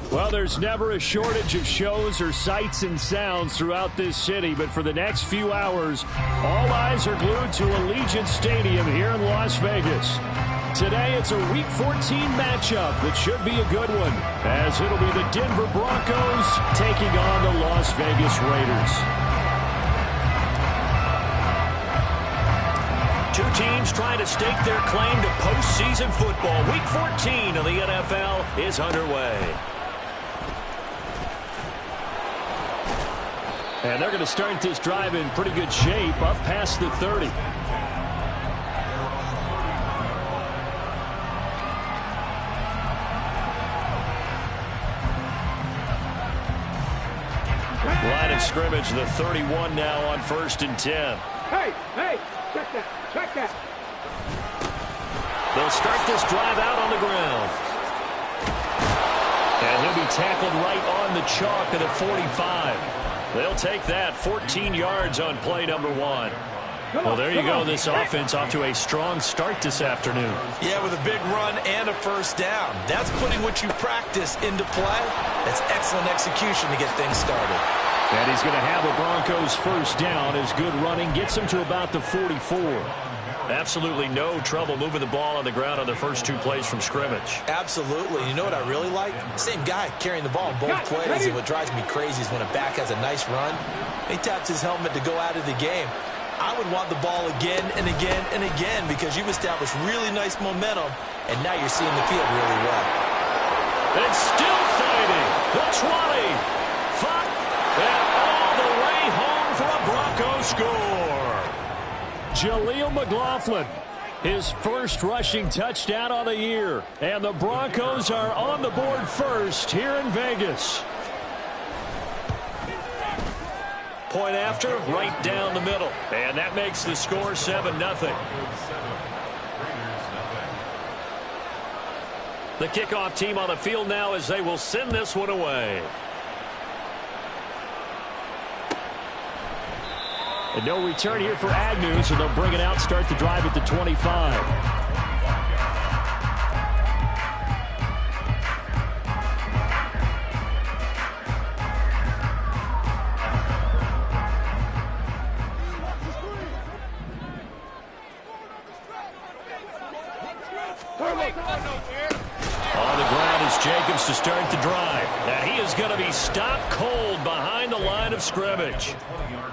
Well, there's never a shortage of shows or sights and sounds throughout this city, but for the next few hours, all eyes are glued to Allegiant Stadium here in Las Vegas. Today, it's a Week 14 matchup that should be a good one, as it'll be the Denver Broncos taking on the Las Vegas Raiders. Two teams trying to stake their claim to postseason football. Week 14 of the NFL is underway. And they're going to start this drive in pretty good shape, up past the 30. Line of scrimmage, the 31 now on 1st and 10. Hey, check that. They'll start this drive out on the ground. And he'll be tackled right on the chalk at the 45. They'll take that 14 yards on play number 1. Well, there you go. This offense off to a strong start this afternoon. Yeah, with a big run and a first down. That's putting what you practice into play. That's excellent execution to get things started. And he's going to have a Broncos first down as good running gets him to about the 44. Absolutely no trouble moving the ball on the ground on the first 2 plays from scrimmage. Absolutely. You know what I really like? Same guy carrying the ball in both plays. And what drives me crazy is when a back has a nice run, he taps his helmet to go out of the game. I would want the ball again and again and again because you've established really nice momentum, and now you're seeing the field really well. It's still fighting. The 20. And all the way home for a Broncos score. Jaleel McLaughlin, his first rushing touchdown on the year. And the Broncos are on the board first here in Vegas. Point after, right down the middle. And that makes the score 7-0. The kickoff team on the field now as they will send this one away. And no return here for Agnew, so they'll bring it out, start the drive at the 25. On the ground is Jacobs to start the drive. Now he is going to be stopped cold behind the line of scrimmage.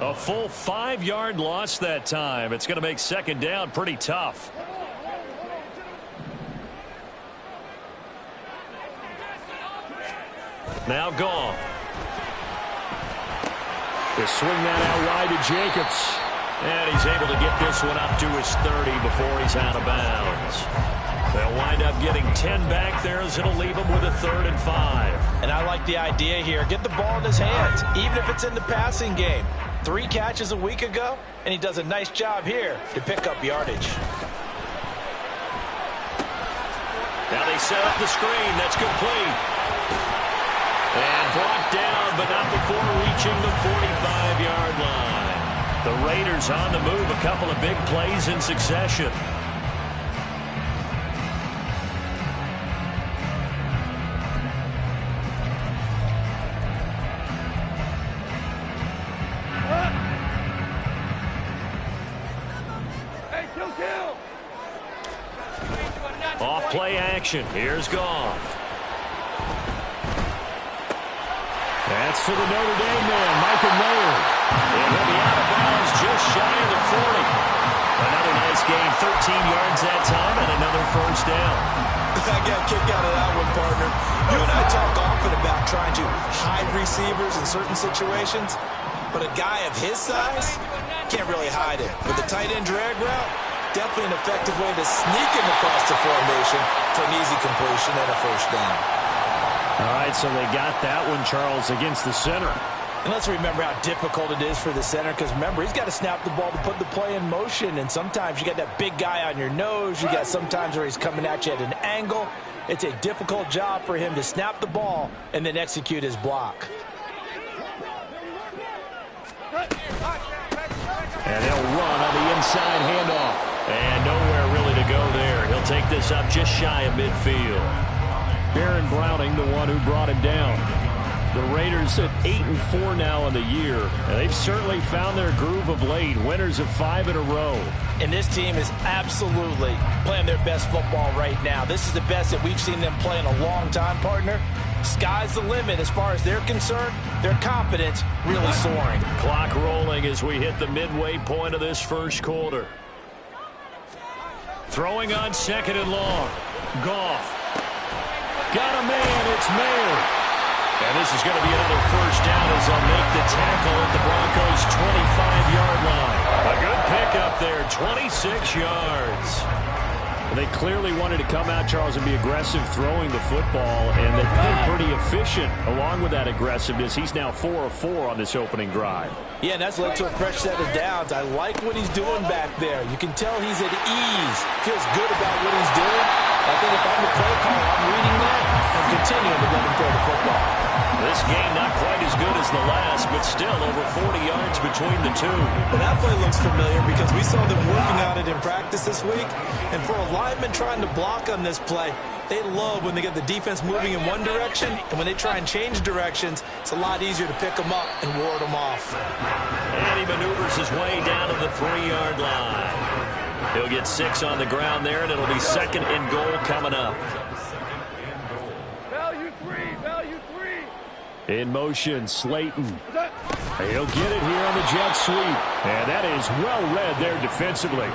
A full 5-yard loss that time. It's going to make second down pretty tough. Now gone. They swing that out wide to Jacobs. And he's able to get this one up to his 30 before he's out of bounds. They'll wind up getting 10 back there as it'll leave him with a 3rd and 5. And I like the idea here. Get the ball in his hands, even if it's in the passing game. 3 catches a week ago, and he does a nice job here to pick up yardage. Now they set up the screen. That's complete. And brought down, but not before reaching the 45-yard line. The Raiders on the move, a couple of big plays in succession. Off play action. Here's Goff. That's for the Notre Dame man, Michael Mayer. And he'll be out of bounds just shy of the 40. Another nice gain, 13 yards that time, and another first down. I got a kick out of that one, partner. You and I talk often about trying to hide receivers in certain situations, but a guy of his size can't really hide it. With the tight end drag route, definitely an effective way to sneak him across the formation for an easy completion and a first down. All right, so they got that one, Charles, against the center. And let's remember how difficult it is for the center, because remember, he's got to snap the ball to put the play in motion, and sometimes you got that big guy on your nose. You got sometimes where he's coming at you at an angle. It's a difficult job for him to snap the ball and then execute his block. And they'll run on the inside handoff. And nowhere really to go there. He'll take this up just shy of midfield. Baron Browning, the one who brought him down. The Raiders at 8-4 now in the year, and they've certainly found their groove of late. Winners of 5 in a row. And this team is absolutely playing their best football right now. This is the best that we've seen them play in a long time, partner. Sky's the limit as far as they're concerned. Their confidence really soaring. Clock rolling as we hit the midway point of this first quarter. Throwing on 2nd and long. Goff. Got a man. It's Mayer. And this is going to be another first down as they'll make the tackle at the Broncos' 25-yard line. A good pickup there, 26 yards. They clearly wanted to come out, Charles, and be aggressive throwing the football, and they've been pretty efficient along with that aggressive-ness. He's now 4 of 4 on this opening drive. Yeah, and that's led to a fresh set of downs. I like what he's doing back there. You can tell he's at ease. Feels good about what he's doing. I think if I'm the play caller, I'm reading that and continuing to let him throw the football. This game not quite as good as the last, but still over 40 yards between the two. Well, that play looks familiar because we saw them working on it in practice this week. And for a lineman trying to block on this play, they love when they get the defense moving in one direction, and when they try and change directions, it's a lot easier to pick them up and ward them off. And he maneuvers his way down to the 3-yard line. He'll get 6 on the ground there, and it'll be 2nd and goal coming up. Value three. In motion, Slayton. He'll get it here on the jet sweep. And that is well read there defensively.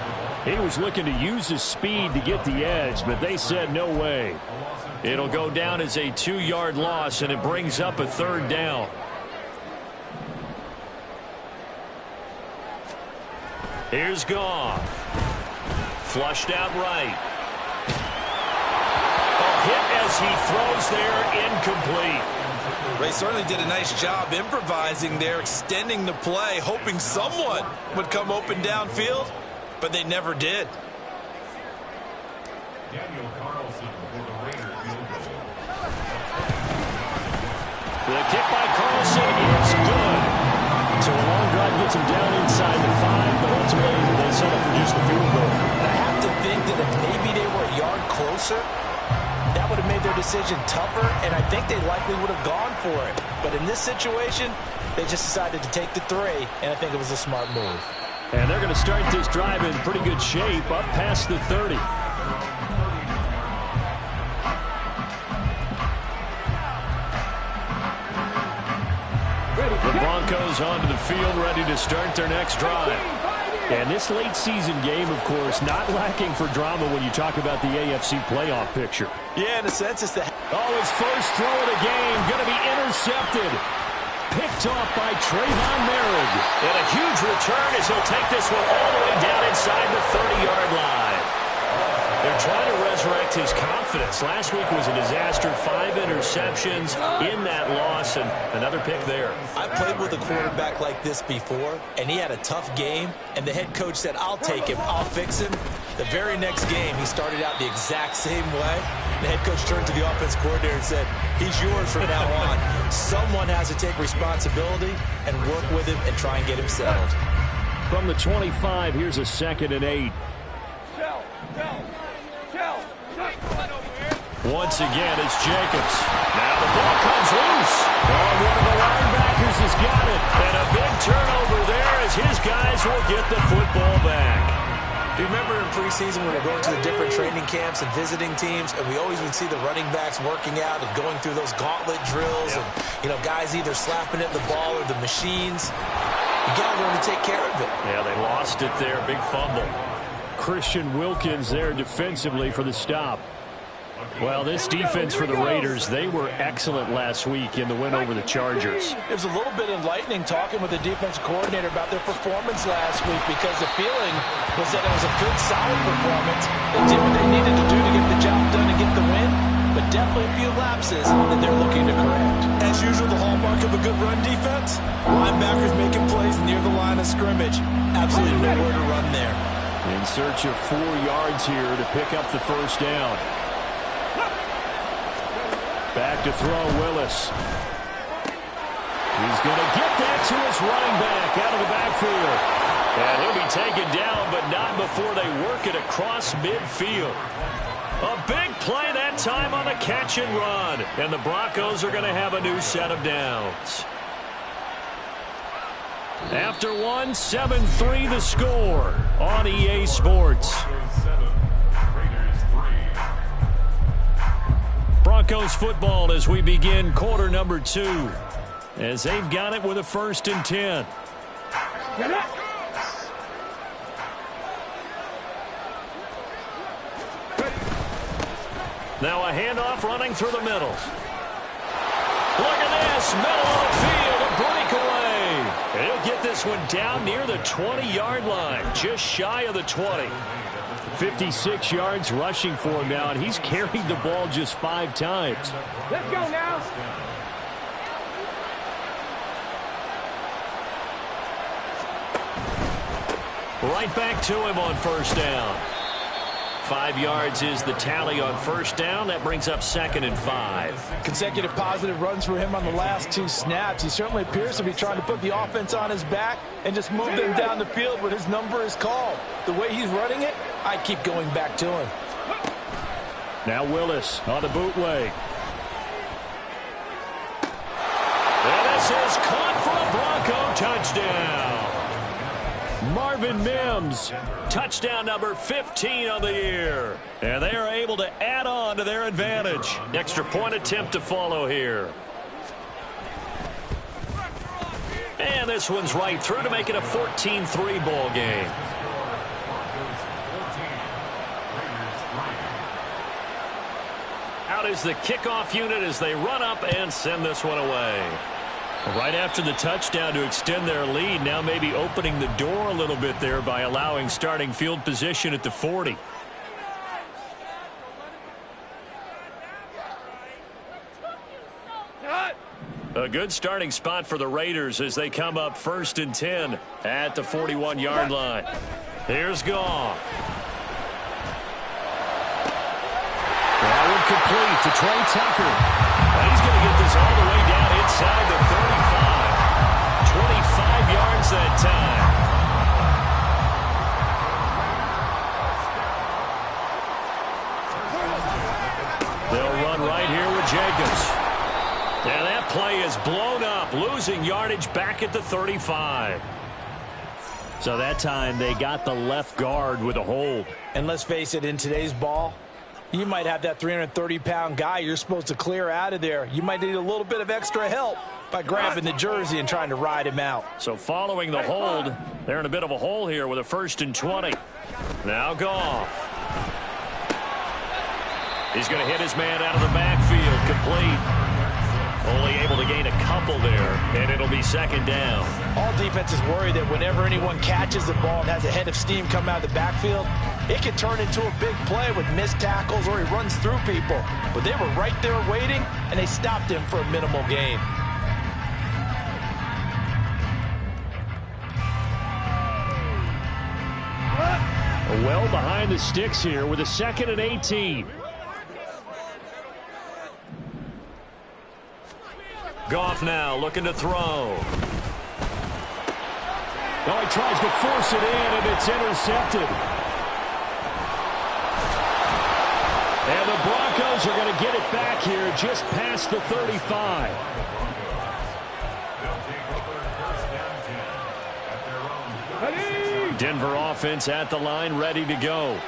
He was looking to use his speed to get the edge, but they said no way. It'll go down as a 2-yard loss, and it brings up a 3rd down. Here's Goff. Flushed out right. A hit as he throws there, incomplete. Ray certainly did a nice job improvising there, extending the play, hoping someone would come open downfield, but they never did. The kick by Carlson is good. So a long drive gets him down inside the 5, but ultimately they settle for just the field goal. I have to think that if maybe they were a yard closer, that would have made their decision tougher, and I think they likely would have gone for it. But in this situation, they just decided to take the 3, and I think it was a smart move. And they're going to start this drive in pretty good shape up past the 30. The Broncos onto the field, ready to start their next drive. And this late season game, of course, not lacking for drama when you talk about the AFC playoff picture. Yeah, in a sense, it's the... Oh, his first throw of the game going to be intercepted. Picked off by Trayvon Merrick. And a huge return as he'll take this one all the way down inside the 30-yard line. They're trying to resurrect his confidence. Last week was a disaster. 5 interceptions in that loss, and another pick there. I played with a quarterback like this before, and he had a tough game, and the head coach said, I'll take him, I'll fix him. The very next game, he started out the exact same way. The head coach turned to the offense coordinator and said, he's yours from now on. Someone has to take responsibility and work with him and try and get him settled. From the 25, here's a 2nd and 8. Once again, it's Jacobs. Now the ball comes loose. Oh, one of the linebackers has got it. And a big turnover there as his guys will get the football back. Do you remember in preseason when we were going to the different training camps and visiting teams, and we always would see the running backs working out and going through those gauntlet drills, and, you know, guys either slapping at the ball or the machines. You got to learn to take care of it. Yeah, they lost it there. Big fumble. Christian Wilkins there defensively for the stop. Well, this defense for the Raiders, they were excellent last week in the win over the Chargers. It was a little bit enlightening talking with the defense coordinator about their performance last week, because the feeling was that it was a good, solid performance. They did what they needed to do to get the job done and get the win, but definitely a few lapses that they're looking to correct. As usual, the hallmark of a good run defense, linebackers making plays near the line of scrimmage. Absolutely nowhere to run there. In search of 4 yards here to pick up the first down. Back to throw, Willis. He's going to get that to his running back out of the backfield. And he'll be taken down, but not before they work it across midfield. A big play that time on the catch and run. And the Broncos are going to have a new set of downs. After one, 7-3 the score on EA Sports. Broncos football as we begin quarter number 2. As they've got it with a 1st and 10. Now a handoff running through the middle. Look at this, middle of the field, a breakaway. He'll get this one down near the 20-yard line, just shy of the 20. 56 yards rushing for him now, and he's carried the ball just 5 times. Let's go now. Right back to him on 1st down. 5 yards is the tally on 1st down. That brings up 2nd and 5. Consecutive positive runs for him on the last 2 snaps. He certainly appears to be trying to put the offense on his back and just move them down the field when his number is called. The way he's running it, I keep going back to him. Now Willis on the bootleg. And this is caught for a Bronco touchdown. Marvin Mims, touchdown number 15 on the year. And they are able to add on to their advantage. Extra point attempt to follow here. And this one's right through to make it a 14-3 ball game. Out is the kickoff unit as they run up and send this one away. Right after the touchdown to extend their lead, now maybe opening the door a little bit there by allowing starting field position at the 40. A good starting spot for the Raiders as they come up 1st and 10 at the 41-yard line. Here's Goff. That one complete to Trey Tucker. He's going to get this all the way down inside the 35. 25 yards that time. They'll run right here with Jacobs. And that play is blown up, losing yardage back at the 35. So that time they got the left guard with a hold. And let's face it, in today's ball, you might have that 330-pound guy you're supposed to clear out of there. You might need a little bit of extra help by grabbing the jersey and trying to ride him out. So following the hold, they're in a bit of a hole here with a 1st and 20. Now Goff. He's going to hit his man out of the backfield, complete. Only able to gain a couple there, and it'll be 2nd down. All defenses worry that whenever anyone catches the ball and has a head of steam come out of the backfield, it can turn into a big play with missed tackles or he runs through people. But they were right there waiting, and they stopped him for a minimal gain. Well behind the sticks here with a 2nd and 18. Goff now looking to throw. Oh, he tries to force it in, and it's intercepted. And the Broncos are going to get it back here just past the 35. Denver offense at the line, ready to go.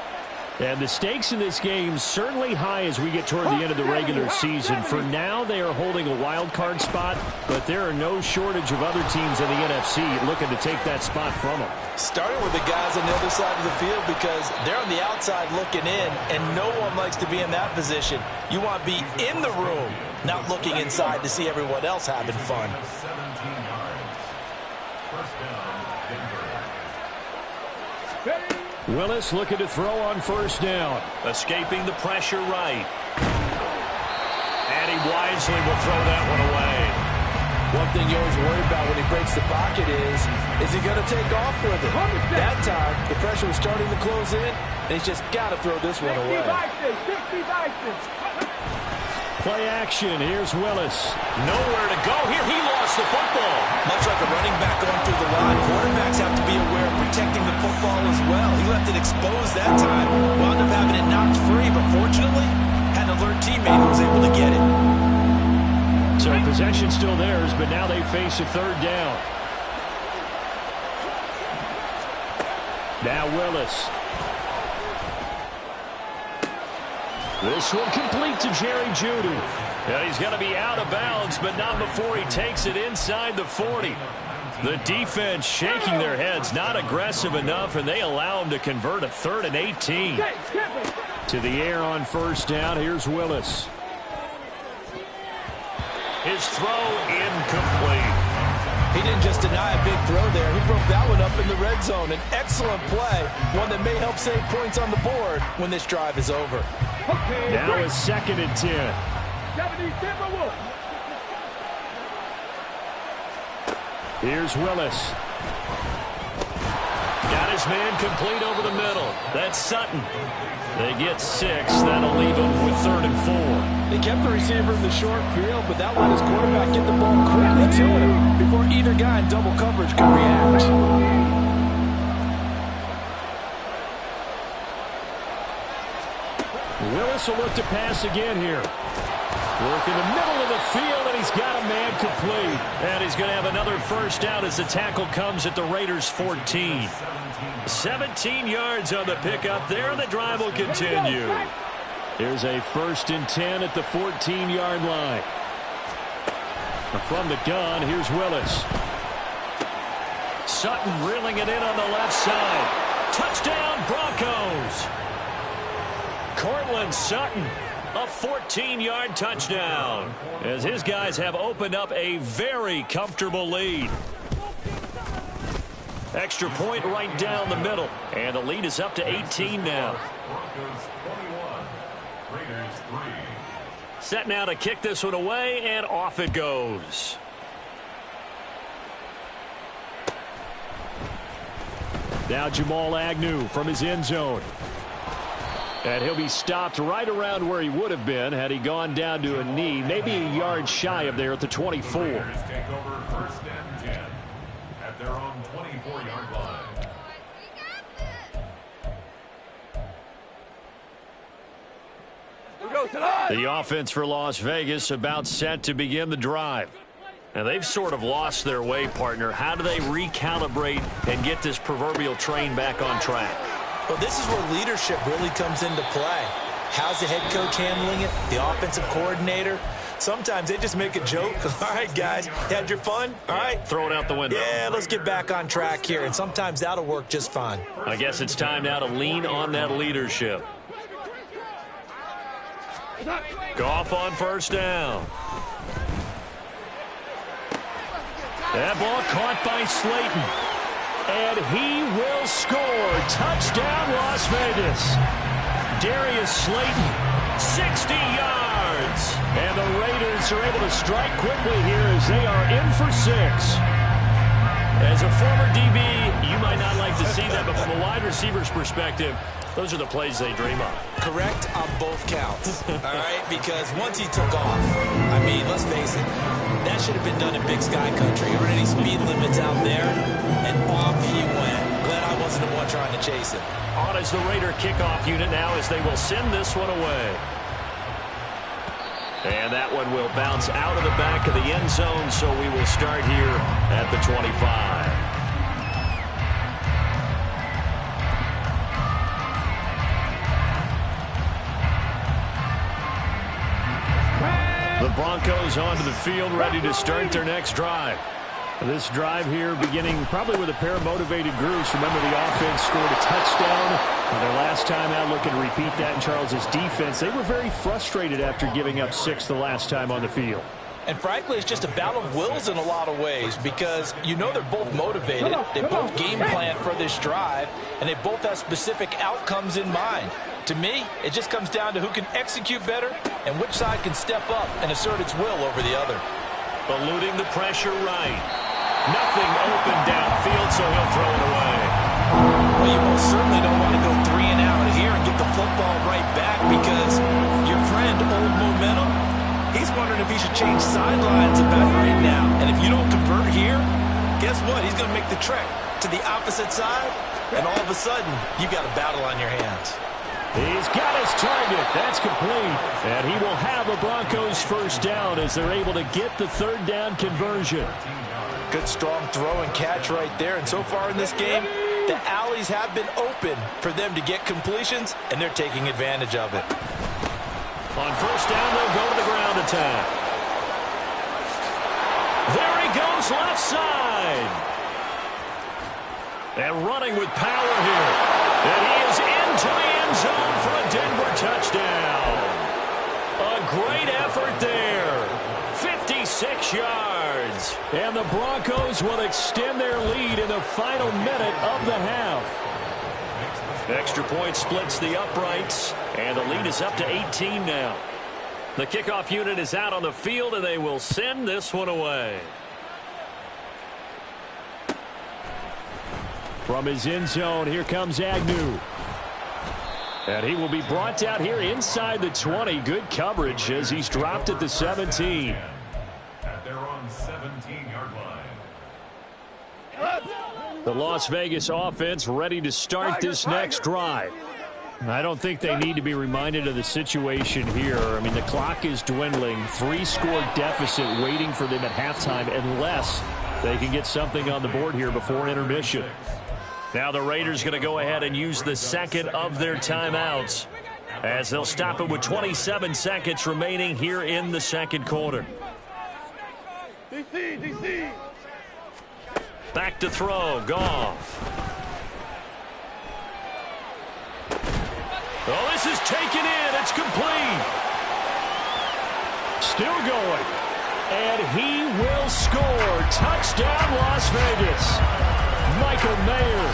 And the stakes in this game certainly high as we get toward the end of the regular season. For now, they are holding a wild card spot, but there are no shortage of other teams in the NFC looking to take that spot from them. Starting with the guys on the other side of the field because they're on the outside looking in, and no one likes to be in that position. You want to be in the room, not looking inside to see everyone else having fun. Willis looking to throw on 1st down. Escaping the pressure right. he wisely will throw that one away. One thing you always worry about when he breaks the pocket is he going to take off with it? That time, the pressure was starting to close in, and he's just got to throw this one away. Play action. Here's Willis. Nowhere to go here. He lost the football. Much like a running back going through the line, quarterbacks have to be aware of protecting the football as well. He left it exposed that time. Wound up having it knocked free, but fortunately, had an alert teammate who was able to get it. So possession still theirs, but now they face a third down. Now Willis. This one complete to Jerry Jeudy. Yeah, he's going to be out of bounds, but not before he takes it inside the 40. The defense shaking their heads, not aggressive enough, and they allow him to convert a 3rd and 18. To the air on first down. Here's Willis. His throw incomplete. He didn't just deny a big throw there. He broke that one up in the red zone. An excellent play, one that may help save points on the board when this drive is over. Now a 2nd and 10. Here's Willis. Got his man complete over the middle. That's Sutton. They get 6. That'll leave them with 3rd and 4. They kept the receiver in the short field, but that let his quarterback get the ball quickly to him before either guy in double coverage could react. Willis will look to pass again here. Work in the middle of the field, and he's got a man complete. And he's going to have another first down as the tackle comes at the Raiders' 14. 17 yards on the pickup there, and the drive will continue. Here's a 1st and 10 at the 14-yard line. From the gun, here's Willis. Sutton reeling it in on the left side. Touchdown, Broncos. Cortland Sutton, a 14-yard touchdown, as his guys have opened up a very comfortable lead. Extra point right down the middle, and the lead is up to 18 now. Set now to kick this one away, and off it goes. Now Jamal Agnew from his end zone. And he'll be stopped right around where he would have been had he gone down to a knee, maybe a yard shy of there at the 24. Take over 1st and 10 at their own 24-yard line. The offense for Las Vegas about set to begin the drive. And they've sort of lost their way, partner. How do they recalibrate and get this proverbial train back on track? Well, this is where leadership really comes into play. How's the head coach handling it? The offensive coordinator? Sometimes they just make a joke. All right, guys, had your fun? All right. Throw it out the window. Yeah, let's get back on track here. And sometimes that'll work just fine. I guess it's time now to lean on that leadership. Goff on first down. That ball caught by Slayton. And he will score. Touchdown, Las Vegas. Darius Slayton, 60 yards. And the Raiders are able to strike quickly here as they are in for 6. As a former DB, you might not like to see that, but from a wide receiver's perspective, those are the plays they dream of. Correct on both counts, all right? Because once he took off, I mean, let's face it, that should have been done in Big Sky Country. There aren't any speed limits out there, and off he went. Glad I wasn't the one trying to chase him. On is the Raider kickoff unit now as they will send this one away. And that one will bounce out of the back of the end zone, so we will start here at the 25. The Broncos onto the field, ready to start their next drive. This drive here beginning probably with a pair of motivated groups. Remember, the offense scored a touchdown on their last time out. Looking to repeat that in Charles's defense. They were very frustrated after giving up 6 the last time on the field. And frankly, it's just a battle of wills in a lot of ways because you know they're both motivated. They both game plan for this drive, and they both have specific outcomes in mind. To me, it just comes down to who can execute better and which side can step up and assert its will over the other. Eluding the pressure right. Nothing open downfield, so he'll throw it away. Well, you most certainly don't want to go 3 and out here and get the football right back because your friend, Old Momentum, he's wondering if he should change sidelines about right now. And if you don't convert here, guess what? He's going to make the trek to the opposite side, and all of a sudden, you've got a battle on your hands. He's got his target. That's complete. And he will have a Broncos first down as they're able to get the third down conversion. Good strong throw and catch right there. And so far in this game, the alleys have been open for them to get completions, and they're taking advantage of it. On first down, they'll go to the ground attack. There he goes left side. And running with power here. And he is into the end zone for a Denver touchdown. A great effort there. 56 yards. And the Broncos will extend their lead in the final minute of the half. Extra point splits the uprights, and the lead is up to 18 now. The kickoff unit is out on the field, and they will send this one away. From his end zone, here comes Agnew. And he will be brought down here inside the 20. Good coverage as he's dropped at the 17. At their own 17-yard line. The Las Vegas offense ready to start this next drive. I don't think they need to be reminded of the situation here. I mean, the clock is dwindling. 3-score deficit waiting for them at halftime unless they can get something on the board here before intermission. Now the Raiders going to go ahead and use the second of their timeouts as they'll stop it with 27 seconds remaining here in the second quarter. DC. Back to throw, Goff. Oh, this is taken in. It's complete. Still going. And he will score. Touchdown, Las Vegas. Michael Mayer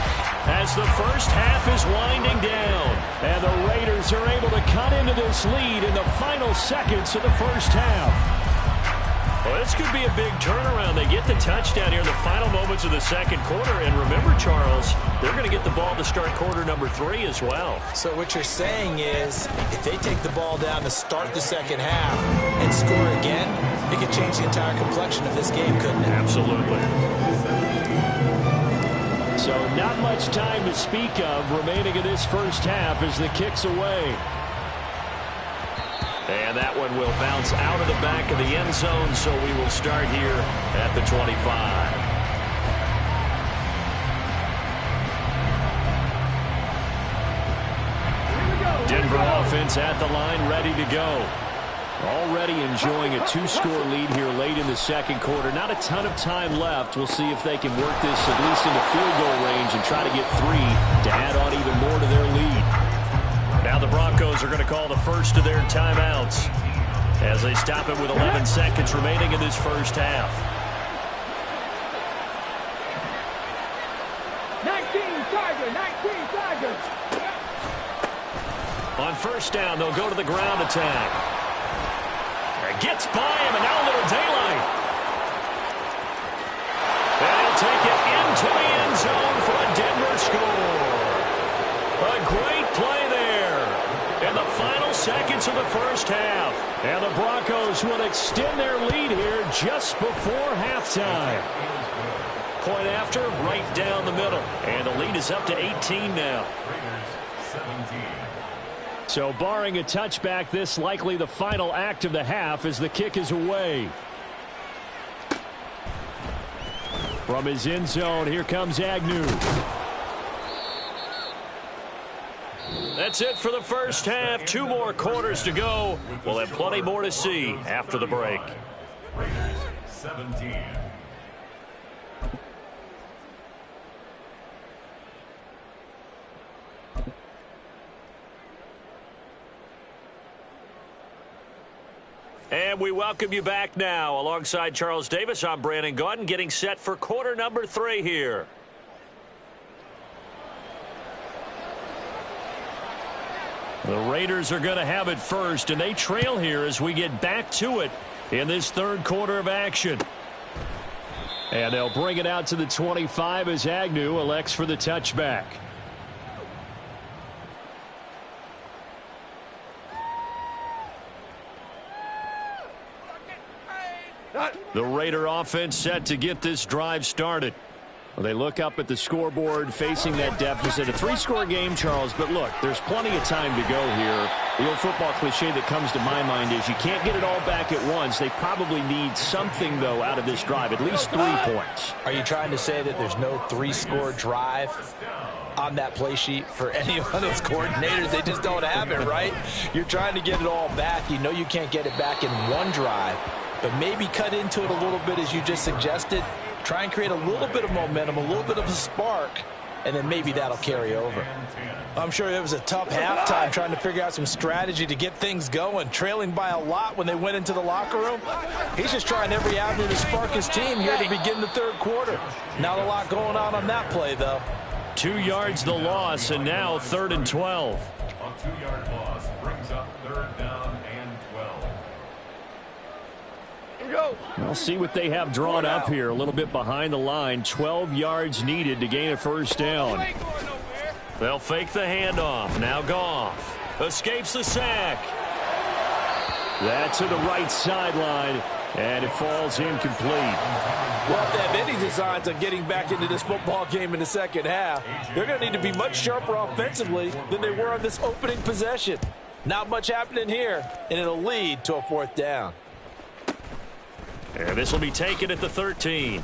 as the first half is winding down. And the Raiders are able to cut into this lead in the final seconds of the first half. Well, this could be a big turnaround. They get the touchdown here in the final moments of the second quarter. And remember, Charles, they're going to get the ball to start quarter number 3 as well. So what you're saying is if they take the ball down to start the second half and score again, it could change the entire complexion of this game, couldn't it? Absolutely. So not much time to speak of remaining in this first half as the kick's away. And that one will bounce out of the back of the end zone, so we will start here at the 25. Denver offense at the line, ready to go. Already enjoying a 2-score lead here late in the second quarter. Not a ton of time left. We'll see if they can work this at least into field goal range and try to get 3 to add on even more to their lead. Now the Broncos are going to call the first of their timeouts as they stop it with 11 seconds remaining in this first half. 19 Tigers. On first down, they'll go to the ground attack. Gets by him, and now a little daylight. And he'll take it into the end zone for a Denver score. A great play there in the final seconds of the first half. And the Broncos will extend their lead here just before halftime. Point after, right down the middle. And the lead is up to 18 now. Raiders 17. So barring a touchback, this likely the final act of the half as the kick is away. From his end zone, here comes Agnew. That's it for the first half. 2 more quarters to go. We'll have plenty more to see after the break. Raiders 17. And we welcome you back now. Alongside Charles Davis, I'm Brandon Gaudin, getting set for quarter number 3 here. The Raiders are going to have it first, and they trail here as we get back to it in this third quarter of action. And they'll bring it out to the 25 as Agnew elects for the touchback. The Raider offense set to get this drive started. Well, they look up at the scoreboard facing that deficit. A 3-score game, Charles, but look, there's plenty of time to go here. The old football cliche that comes to my mind is you can't get it all back at once. They probably need something, though, out of this drive, at least 3 points. Are you trying to say that there's no 3-score drive on that play sheet for any of those coordinators? They just don't have it, right? You're trying to get it all back. You know you can't get it back in one drive, but maybe cut into it a little bit as you just suggested. Try and create a little bit of momentum, a little bit of a spark, and then maybe that'll carry over. I'm sure it was a tough halftime trying to figure out some strategy to get things going, trailing by a lot when they went into the locker room. He's just trying every avenue to spark his team here to begin the third quarter. Not a lot going on that play, though. 2 yards the loss, and now 3rd and 12. A 2-yard loss brings up 3rd down and 12. We'll see what they have drawn up here. A little bit behind the line. 12 yards needed to gain a first down. They'll fake the handoff. Now Goff escapes the sack. That to the right sideline, and it falls incomplete. Well, if they have any designs on getting back into this football game in the second half, they're going to need to be much sharper offensively than they were on this opening possession. Not much happening here, and it'll lead to a 4th down. And this will be taken at the 13.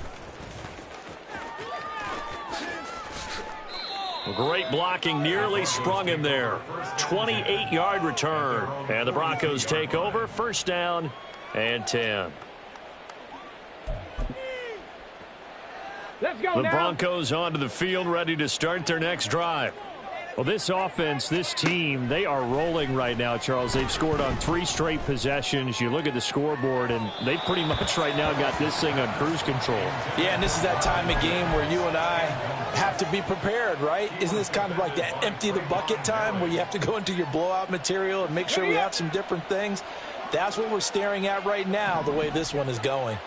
Great blocking, nearly sprung him there. 28-yard return. And the Broncos take over, 1st down and 10. Let's go The now. Broncos onto the field, ready to start their next drive. Well, this offense, this team, they are rolling right now, Charles. They've scored on 3 straight possessions. You look at the scoreboard, and they pretty much right now got this thing on cruise control. Yeah, and this is that time of game where you and I have to be prepared, right? Isn't this kind of like that empty the bucket time where you have to go into your blowout material and make sure we have some different things? That's what we're staring at right now, the way this one is going.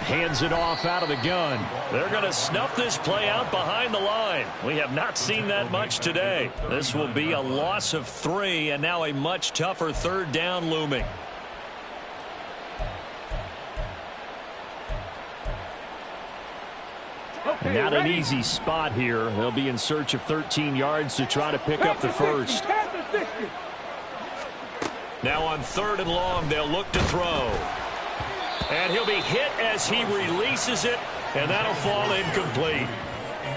Hands it off out of the gun. They're going to snuff this play out behind the line. We have not seen that much today. This will be a loss of 3, and now a much tougher 3rd down looming. Okay, Not an ready? easy spot here. They'll be in search of 13 yards to try to pick up the first. Pass the 60. Now on 3rd and long, they'll look to throw. And he'll be hit as he releases it, and that'll fall incomplete.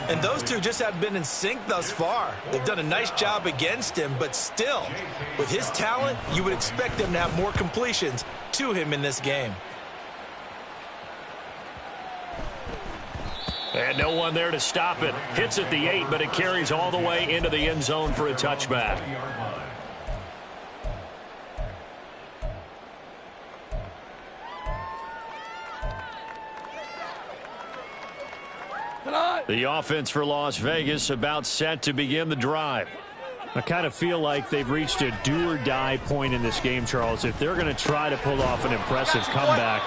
And those two just have been in sync thus far. They've done a nice job against him, but still, with his talent, you would expect them to have more completions to him in this game. And no one there to stop it. Hits at the 8, but it carries all the way into the end zone for a touchback. The offense for Las Vegas about set to begin the drive. I kind of feel like they've reached a do-or-die point in this game, Charles. If they're going to try to pull off an impressive comeback,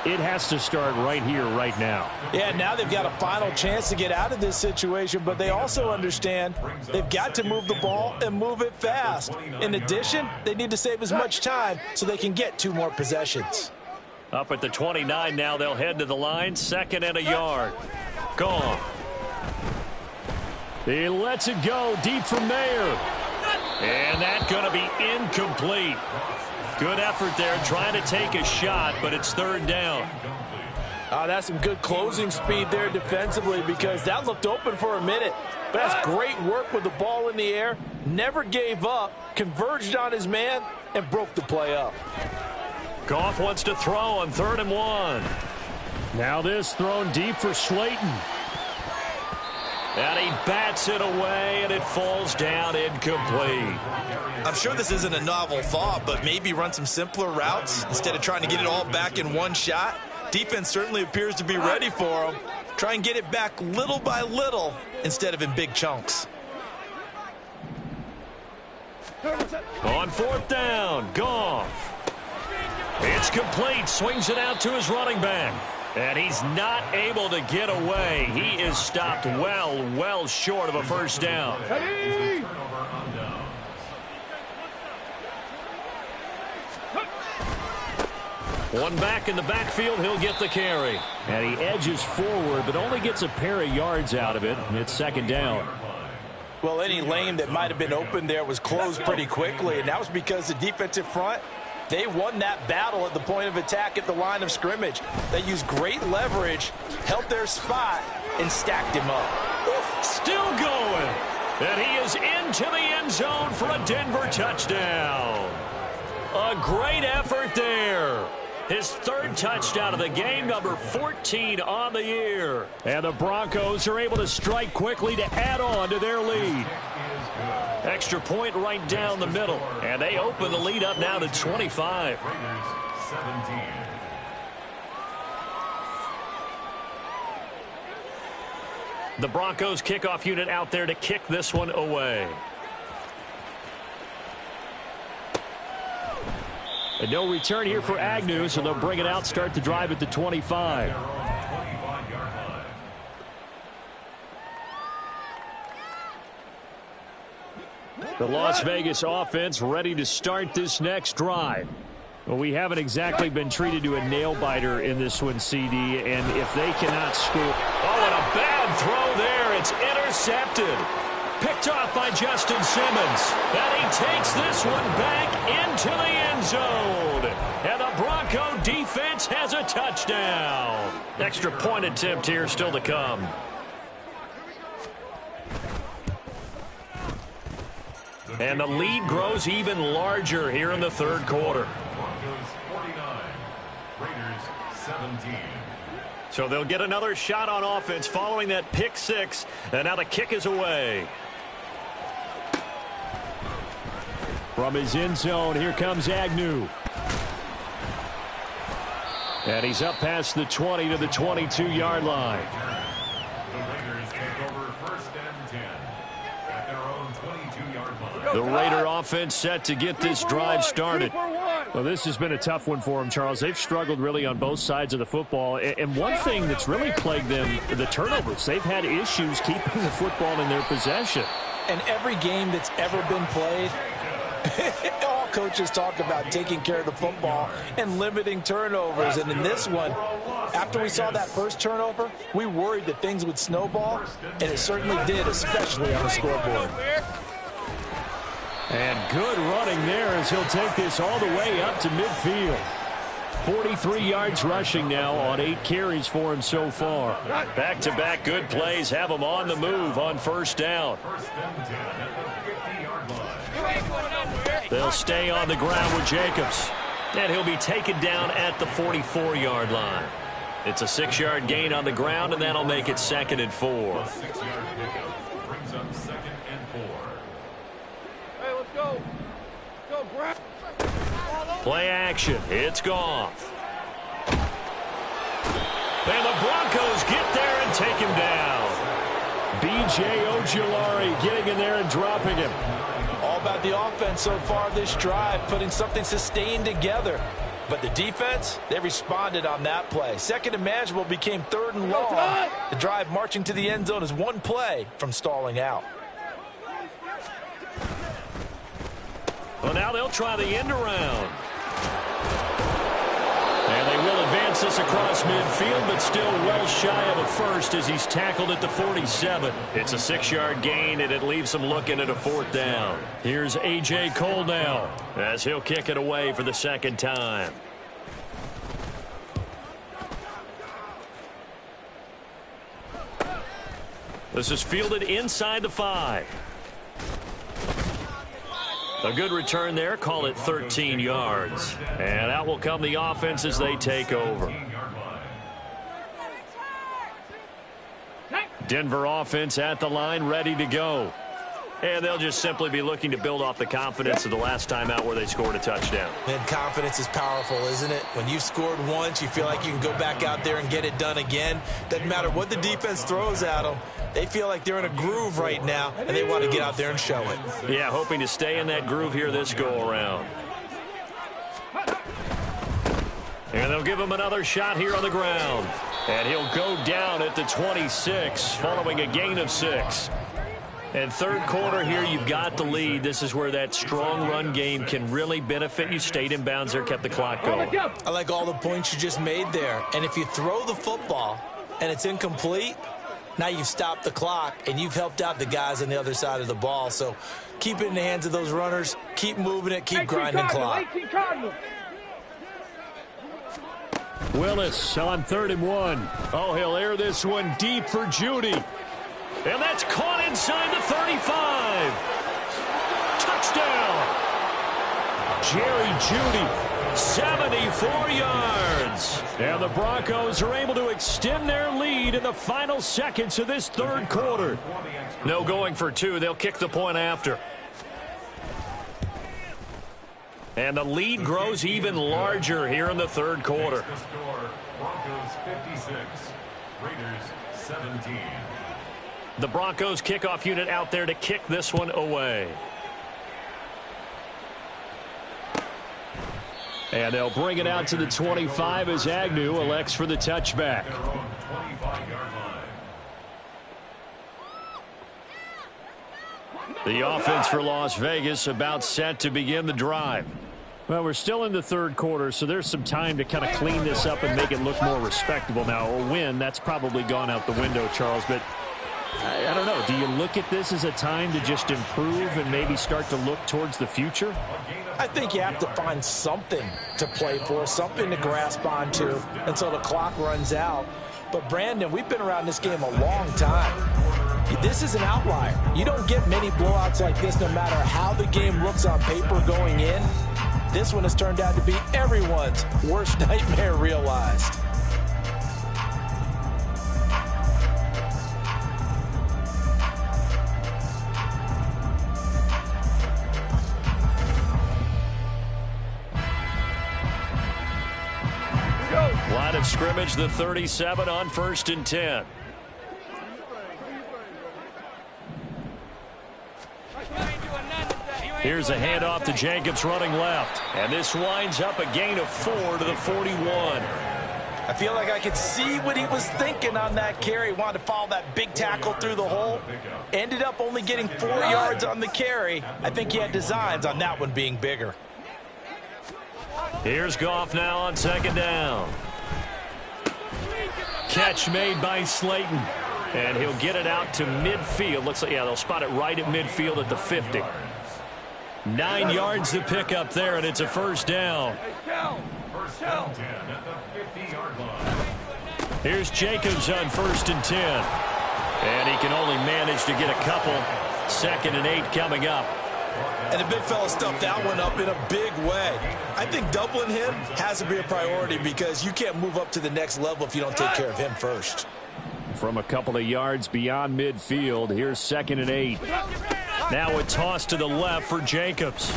it has to start right here, right now. Yeah, now they've got a final chance to get out of this situation, but they also understand they've got to move the ball and move it fast. In addition, they need to save as much time so they can get 2 more possessions. Up at the 29 now, they'll head to the line. 2nd and a yard. Gone. He lets it go deep for Mayer. And that's going to be incomplete. Good effort there trying to take a shot, but it's 3rd down. That's some good closing speed there defensively because that looked open for a minute. But that's great work with the ball in the air. Never gave up, converged on his man, and broke the play up. Goff wants to throw on 3rd and 1. Now this thrown deep for Slayton. And he bats it away, and it falls down incomplete. I'm sure this isn't a novel thought, but maybe run some simpler routes instead of trying to get it all back in one shot. Defense certainly appears to be ready for him. Try and get it back little by little instead of in big chunks. On fourth down, Goff. It's complete. Swings it out to his running back. And he's not able to get away. He is stopped well short of a first down. One back in the backfield, he'll get the carry. And he edges forward, but only gets a pair of yards out of it. And it's second down. Well, any lane that might have been open there was closed pretty quickly, and that was because the defensive front, they won that battle at the point of attack at the line of scrimmage. They used great leverage, held their spot, and stacked him up. Still going. And he is into the end zone for a Denver touchdown. A great effort there. His third touchdown of the game, number 14 on the year. And the Broncos are able to strike quickly to add on to their lead. Extra point right down the middle. And they open the lead up now to 25. The Broncos kickoff unit out there to kick this one away. And no return here for Agnew, so they'll bring it out, start the drive at the 25. The Las Vegas offense ready to start this next drive. Well, we haven't exactly been treated to a nail-biter in this one, CD, and if they cannot score... Oh, and a bad throw there. It's intercepted. Picked off by Justin Simmons. And he takes this one back into the end zone. And the Bronco defense has a touchdown. Extra point attempt here still to come. And the lead grows even larger here in the third quarter. Broncos 49, Raiders 17. So they'll get another shot on offense following that pick six. And now the kick is away. From his end zone, here comes Agnew. And he's up past the 20 to the 22-yard line. The Raiders take over first and 10 at their own 22-yard line. The Raider offense set to get this drive started. Well, this has been a tough one for them, Charles. They've struggled really on both sides of the football. And one thing that's really plagued them, the turnovers. They've had issues keeping the football in their possession. And every game that's ever been played, all coaches talk about taking care of the football and limiting turnovers. And in this one, after we saw that first turnover, we worried that things would snowball, and it certainly did, especially on the scoreboard. And good running there as he'll take this all the way up to midfield. 43 yards rushing now on 8 carries for him so far. Back-to-back good plays have him on the move on first down. First and 10 at the 50-yard line. They'll stay on the ground with Jacobs. And he'll be taken down at the 44-yard line. It's a 6-yard gain on the ground, and that'll make it 2nd and 4. 6-yard pickup brings up 2nd and 4. Hey, let's go. Go, Brad. Play action. It's Goff. And the Broncos get there and take him down. B.J. Ojulari getting in there and dropping him. All about the offense so far this drive, putting something sustained together. But the defense, they responded on that play. Second and manageable became 3rd and long. The drive marching to the end zone is one play from stalling out. Well, now they'll try the end around. And they will advance this across midfield, but still well shy of a first as he's tackled at the 47. It's a 6-yard gain, and it leaves them looking at a 4th down. Here's A.J. Cole now as he'll kick it away for the second time. This is fielded inside the 5. A good return there. Call it 13 yards. And out will come the offense as they take over. Denver offense at the line, ready to go. And they'll just simply be looking to build off the confidence of the last time out where they scored a touchdown. And confidence is powerful, isn't it? When you've scored once, you feel like you can go back out there and get it done again. Doesn't matter what the defense throws at them. They feel like they're in a groove right now, and they want to get out there and show it. Yeah, hoping to stay in that groove here this go-around. And they'll give him another shot here on the ground. And he'll go down at the 26 following a gain of 6. And third quarter here, you've got the lead. This is where that strong run game can really benefit you. Stayed in bounds there, kept the clock going. I like all the points you just made there. And if you throw the football and it's incomplete, now you've stopped the clock and you've helped out the guys on the other side of the ball. So keep it in the hands of those runners. Keep moving it. Keep grinding clock. Willis on 3rd and 1. Oh, he'll air this one deep for Judy. And that's caught inside the 35. Touchdown. Jerry Judy. 74 yards. And the Broncos are able to extend their lead in the final seconds of this third quarter. No going for 2. They'll kick the point after. And the lead grows even larger here in the third quarter. Broncos 56, Raiders 17. The Broncos kickoff unit out there to kick this one away. And they'll bring it out to the 25 as Agnew elects for the touchback. The offense for Las Vegas about set to begin the drive. Well, we're still in the third quarter, so there's some time to kind of clean this up and make it look more respectable. Now, a win, that's probably gone out the window, Charles, but I don't know. Do you look at this as a time to just improve and maybe start to look towards the future? I think you have to find something to play for, something to grasp onto until the clock runs out. But, Brandon, we've been around this game a long time. This is an outlier. You don't get many blowouts like this no matter how the game looks on paper going in. This one has turned out to be everyone's worst nightmare realized. Line of scrimmage, the 37 on 1st and 10. Here's a handoff to Jacobs running left. And this winds up a gain of 4 to the 41. I feel like I could see what he was thinking on that carry. Wanted to follow that big tackle through the hole. Ended up only getting 4 yards on the carry. I think he had designs on that one being bigger. Here's Goff now on 2nd down. Catch made by Slayton. And he'll get it out to midfield. Looks like, yeah, they'll spot it right at midfield at the 50. 9 yards to pick up there, and it's a first down. First and 10 at the 50-yard line. Here's Jacobs on 1st and 10. And he can only manage to get a couple. 2nd and 8 coming up. And the big fella stuffed that one up in a big way. I think doubling him has to be a priority because you can't move up to the next level if you don't take care of him first. From a couple of yards beyond midfield, here's 2nd and 8. Now a toss to the left for Jacobs.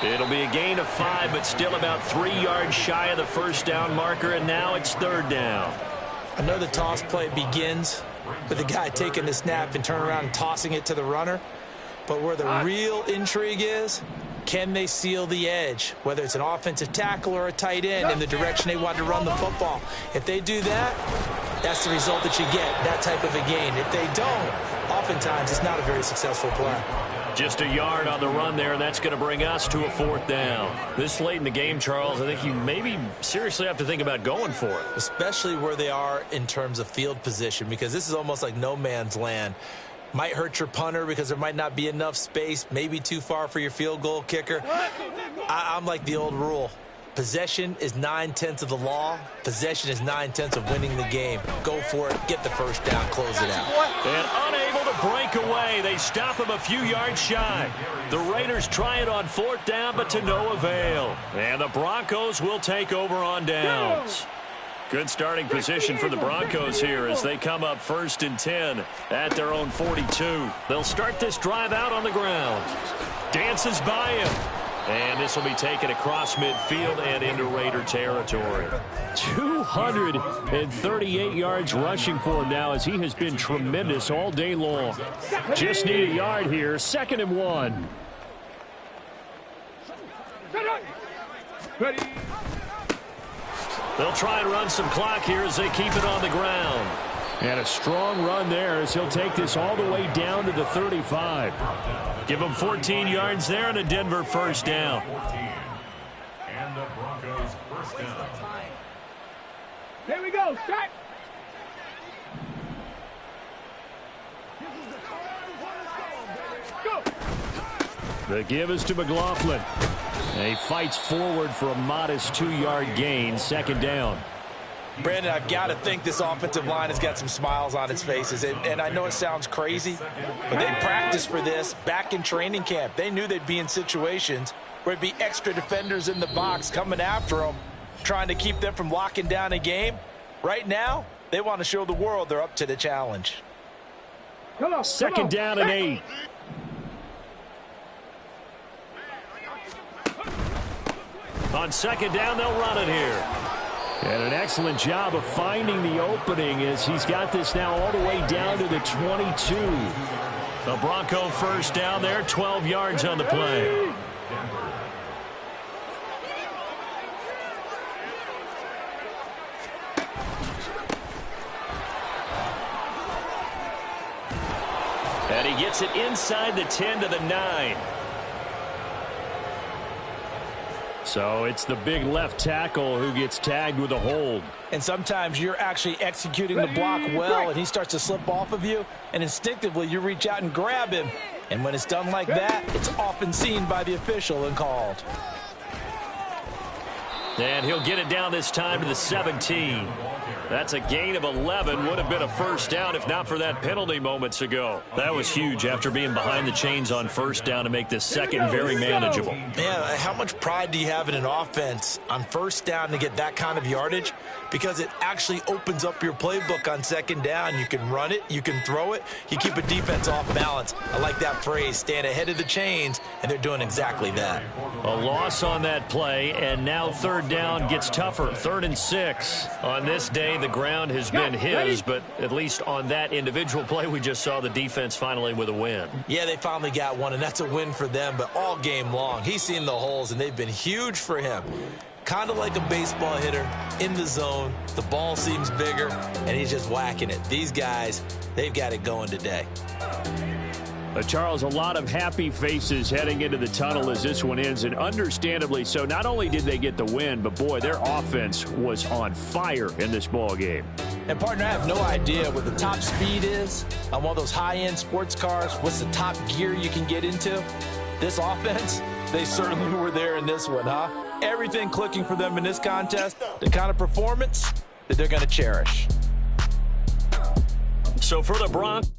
It'll be a gain of 5, but still about 3 yards shy of the first down marker, and now it's 3rd down. I know the toss play begins with the guy taking the snap and turning around and tossing it to the runner. But where the real intrigue is, can they seal the edge, whether it's an offensive tackle or a tight end in the direction they want to run the football? If they do that, that's the result that you get, that type of a gain. If they don't, oftentimes it's not a very successful play. Just a yard on the run there, and that's going to bring us to a 4th down. This late in the game, Charles, I think you maybe seriously have to think about going for it. Especially where they are in terms of field position, because this is almost like no man's land. Might hurt your punter because there might not be enough space, maybe too far for your field goal kicker. I'm like the old rule. Possession is 9/10 of the law. Possession is 9/10 of winning the game. Go for it. Get the first down. Close it out. And unable to break away. They stop him a few yards shy. The Raiders try it on 4th down, but to no avail. And the Broncos will take over on downs. Good starting position for the Broncos here as they come up 1st and 10 at their own 42. They'll start this drive out on the ground. Dances by him. And this will be taken across midfield and into Raider territory. 238 yards rushing for him now as he has been tremendous all day long. Just need a yard here. 2nd and 1. Ready. They'll try and run some clock here as they keep it on the ground. And a strong run there as he'll take this all the way down to the 35. Give him 14 yards there and a Denver first down. And the Broncos first down. Here we go. Set. Go. The give is to McLaughlin. And he fights forward for a modest 2-yard gain. 2nd down. Brandon, I've got to think this offensive line has got some smiles on its faces. And I know it sounds crazy, but they practiced for this back in training camp. They knew they'd be in situations where it'd be extra defenders in the box coming after them, trying to keep them from locking down a game. Right now, they want to show the world they're up to the challenge. Come on. 2nd down and 8. On 2nd down, they'll run it here. And an excellent job of finding the opening as he's got this now all the way down to the 22. The Bronco first down there, 12 yards on the play. And he gets it inside the 10 to the 9. So it's the big left tackle who gets tagged with a hold. And sometimes you're actually executing the block well, and he starts to slip off of you, and instinctively you reach out and grab him. And when it's done like that, it's often seen by the official and called. And he'll get it down this time to the 17. That's a gain of 11. Would have been a first down if not for that penalty moments ago. That was huge after being behind the chains on first down to make this second very manageable. Yeah, how much pride do you have in an offense on first down to get that kind of yardage? Because it actually opens up your playbook on 2nd down. You can run it, you can throw it, you keep a defense off balance. I like that phrase, stand ahead of the chains, and they're doing exactly that. A loss on that play, and now 3rd down gets tougher. 3rd and 6. On this day, the ground has been his, but at least on that individual play, we just saw the defense finally with a win. Yeah, they finally got one, and that's a win for them, but all game long, he's seen the holes, and they've been huge for him. Kind of like a baseball hitter in the zone. The ball seems bigger, and he's just whacking it. These guys, they've got it going today. Charles, a lot of happy faces heading into the tunnel as this one ends, and understandably so. Not only did they get the win, but boy, their offense was on fire in this ball game. And partner, I have no idea what the top speed is on one of those high-end sports cars. What's the top gear you can get into? This offense, they certainly were there in this one, huh? Everything clicking for them in this contest, the kind of performance that they're going to cherish. So for the Broncos.